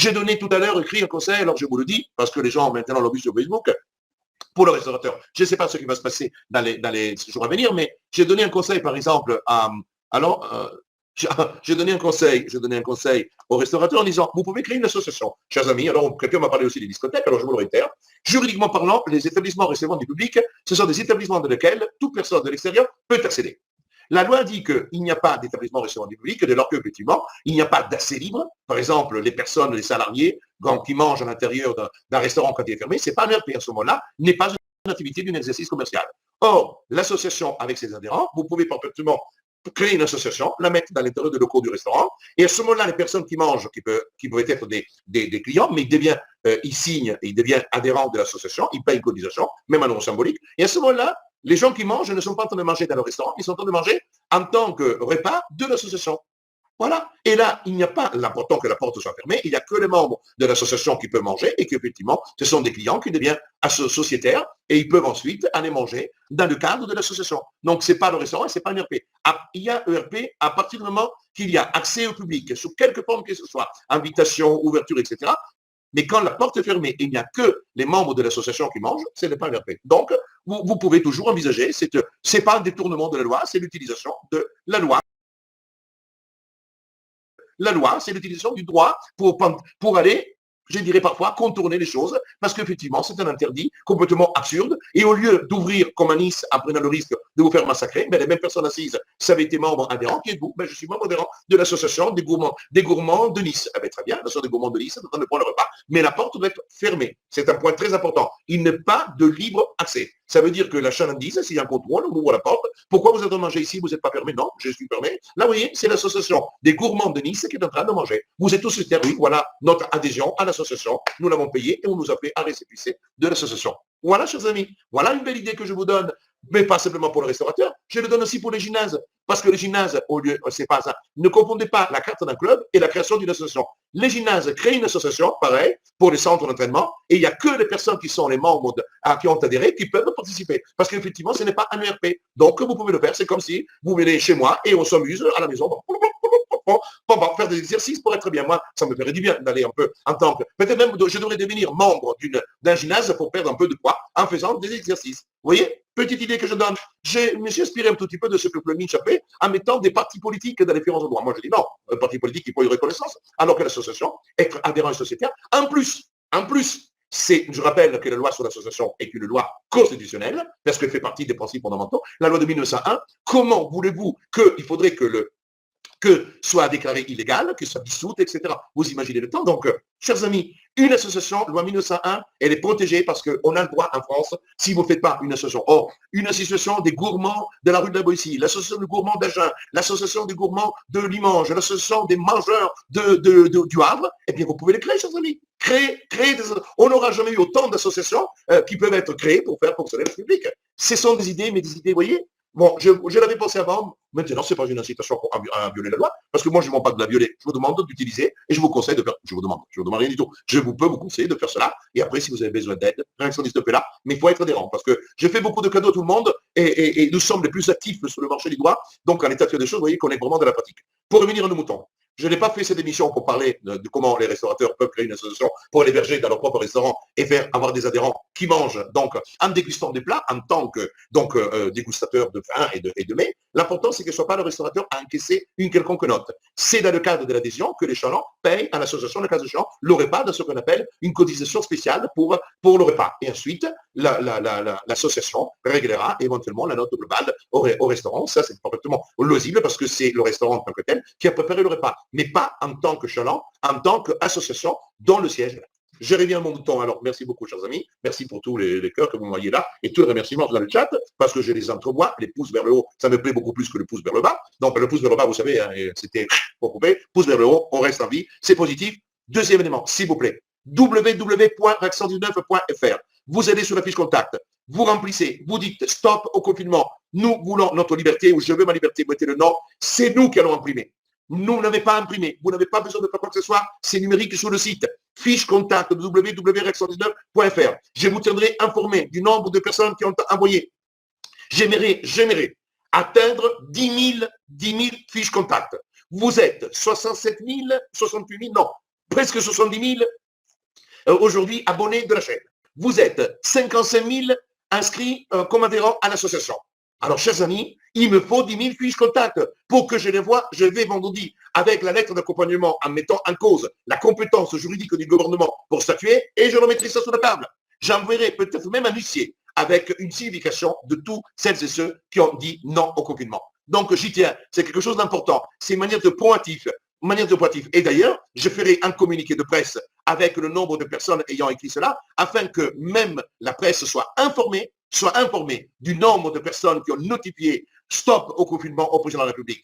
J'ai donné tout à l'heure, écrit un conseil, alors je vous le dis, parce que les gens maintenant l'ont vu sur Facebook, pour le restaurateur. Je ne sais pas ce qui va se passer dans les jours à venir, mais j'ai donné un conseil, par exemple, alors, j'ai donné un conseil au restaurateur en disant, vous pouvez créer une association, chers amis. Alors, quelqu'un m'a parlé aussi des discothèques, alors je vous le réitère. Juridiquement parlant, les établissements recevant du public, ce sont des établissements dans lesquels toute personne de l'extérieur peut accéder. La loi dit qu'il n'y a pas d'établissement recevant du public dès lors qu'effectivement, il n'y a pas d'accès libre. Par exemple, les personnes, les salariés, qui mangent à l'intérieur d'un restaurant quand il est fermé, ce n'est pas un RP à ce moment-là, n'est pas une activité d'un exercice commercial. Or, l'association avec ses adhérents, vous pouvez parfaitement créer une association, la mettre dans l'intérieur des locaux du restaurant, et à ce moment-là, les personnes qui mangent, qui peuvent être des clients, mais ils signent, ils deviennent adhérents de l'association, ils payent une cotisation, même en euros symboliques, et à ce moment-là, les gens qui mangent ne sont pas en train de manger dans le restaurant, ils sont en train de manger en tant que repas de l'association. Voilà. Et là, il n'y a pas l'important que la porte soit fermée, il n'y a que les membres de l'association qui peuvent manger et qu'effectivement, ce sont des clients qui deviennent sociétaires et ils peuvent ensuite aller manger dans le cadre de l'association. Donc, ce n'est pas le restaurant, ce n'est pas un ERP. Il y a ERP à partir du moment qu'il y a accès au public, sous quelque forme que ce soit, invitation, ouverture, etc. Mais quand la porte est fermée et il n'y a que les membres de l'association qui mangent, ce n'est pas un RP. Donc, vous pouvez toujours envisager, ce n'est pas un détournement de la loi, c'est l'utilisation de la loi. La loi, c'est l'utilisation du droit pour aller, je dirais parfois, contourner les choses, parce qu'effectivement, c'est un interdit complètement absurde. Et au lieu d'ouvrir comme à Nice, en prenant le risque de vous faire massacrer, les mêmes personnes assises, ça avait été membre adhérent, qui êtes-vous? Je suis membre adhérent de l'association des gourmands de Nice. Très bien, l'association des gourmands de Nice, est en train de prendre le repas, mais la porte doit être fermée. C'est un point très important. Il n'est pas de libre accès. Ça veut dire que la chalandise, s'il y a un contrôle, on ouvre la porte. Pourquoi vous êtes en train de manger ici, vous n'êtes pas fermé? Non, je suis fermé. Là, vous voyez, c'est l'association des gourmands de Nice qui est en train de manger. Vous êtes tous sur oui, voilà notre adhésion à l'association. Nous l'avons payé et on nous a fait un récépissé de l'association. Voilà, chers amis, voilà une belle idée que je vous donne, mais pas simplement pour le restaurateur, je le donne aussi pour les gymnases. Parce que les gymnases, au lieu, c'est pas ça. Ne confondez pas la carte d'un club et la création d'une association. Les gymnases créent une association, pareil, pour les centres d'entraînement, et il n'y a que les personnes qui sont les membres qui ont adhéré qui peuvent participer. Parce qu'effectivement, ce n'est pas un ERP. Donc, vous pouvez le faire. C'est comme si vous venez chez moi et on s'amuse à la maison. Pour faire des exercices pour être bien. Moi, ça me ferait du bien d'aller un peu en tant que... Peut-être même, je devrais devenir membre d'un gymnase pour perdre un peu de poids en faisant des exercices. Vous voyez, petite idée que je donne. Je me suis inspiré un tout petit peu de ce que Fleming a fait en mettant des partis politiques dans les différents endroits. Moi, je dis non, un parti politique, il faut une reconnaissance, alors que l'association, être adhérent à une société, en plus, je rappelle que la loi sur l'association est une loi constitutionnelle, parce qu'elle fait partie des principes fondamentaux. La loi de 1901, comment voulez-vous qu'il faudrait que soit déclaré illégal, que soit dissoute, etc. Vous imaginez le temps. Donc, chers amis, une association, loi 1901, elle est protégée parce qu'on a le droit en France, si vous ne faites pas une association. Or, une association des gourmands de la rue de la Boétie, l'association des gourmands d'Agen, l'association des gourmands de Limoges, l'association des mangeurs du Havre, eh bien, vous pouvez les créer, chers amis. On n'aura jamais eu autant d'associations qui peuvent être créées pour faire fonctionner le public. Ce sont des idées, mais des idées, vous voyez. Bon, je l'avais pensé avant, maintenant, ce n'est pas une incitation à violer la loi, parce que moi, je ne demande pas de la violer. Je vous demande d'utiliser et je vous conseille de faire, je vous demande rien du tout. Je peux vous conseiller de faire cela. Et après, si vous avez besoin d'aide, réaction de là, mais il faut être adhérent, parce que j'ai fait beaucoup de cadeaux à tout le monde et nous sommes les plus actifs sur le marché du droit. Donc, en état des choses, vous voyez qu'on est vraiment dans la pratique. Pour revenir à nos moutons. Je n'ai pas fait cette émission pour parler de comment les restaurateurs peuvent créer une association pour l'héberger dans leur propre restaurant et faire avoir des adhérents qui mangent donc en dégustant des plats en tant que dégustateurs de vin et de mets. L'important, c'est que ce ne soit pas le restaurateur à encaisser une quelconque note. C'est dans le cadre de l'adhésion que les chalands payent à l'association, le cas échéant, le repas dans ce qu'on appelle une cotisation spéciale pour le repas. Et ensuite, l'association réglera éventuellement la note globale au restaurant. Ça, c'est parfaitement loisible parce que c'est le restaurant en tant que tel qui a préparé le repas, mais pas en tant que chaland, en tant qu'association dans le siège. Je reviens à mon bouton. Alors, merci beaucoup, chers amis. Merci pour tous les cœurs que vous m'envoyez là et tous les remerciements dans le chat parce que je les entrevois. Les pouces vers le haut, ça me plaît beaucoup plus que le pouce vers le bas. Donc, le pouce vers le bas, vous savez, hein, c'était pour couper. Pouce vers le haut, on reste en vie. C'est positif. Deuxième élément, s'il vous plaît, www.accent19.fr. Vous allez sur la fiche contact. Vous remplissez, vous dites stop au confinement. Nous voulons notre liberté ou je veux ma liberté. Mettez le nom. C'est nous qui allons imprimer. Nous n'avez pas imprimé, vous n'avez pas besoin de faire quoi que ce soit, c'est numérique sur le site. Fiche contact www.rexon19.fr. Je vous tiendrai informé du nombre de personnes qui ont envoyé. J'aimerais atteindre 10 000 fiches contact. Vous êtes 67 000, 68 000, non, presque 70 000 aujourd'hui abonnés de la chaîne. Vous êtes 55 000 inscrits comme adhérents à l'association. Alors, chers amis, il me faut 10 000 fiches contacts pour que je les voie. Je vais vendredi avec la lettre d'accompagnement en mettant en cause la compétence juridique du gouvernement pour statuer et je remettrai ça sur la table. J'enverrai peut-être même un huissier avec une signification de tous celles et ceux qui ont dit non au confinement. Donc, j'y tiens. C'est quelque chose d'important. C'est une manière de proactif. Et d'ailleurs, je ferai un communiqué de presse avec le nombre de personnes ayant écrit cela, afin que même la presse soit informée du nombre de personnes qui ont notifié stop au confinement au président de la République.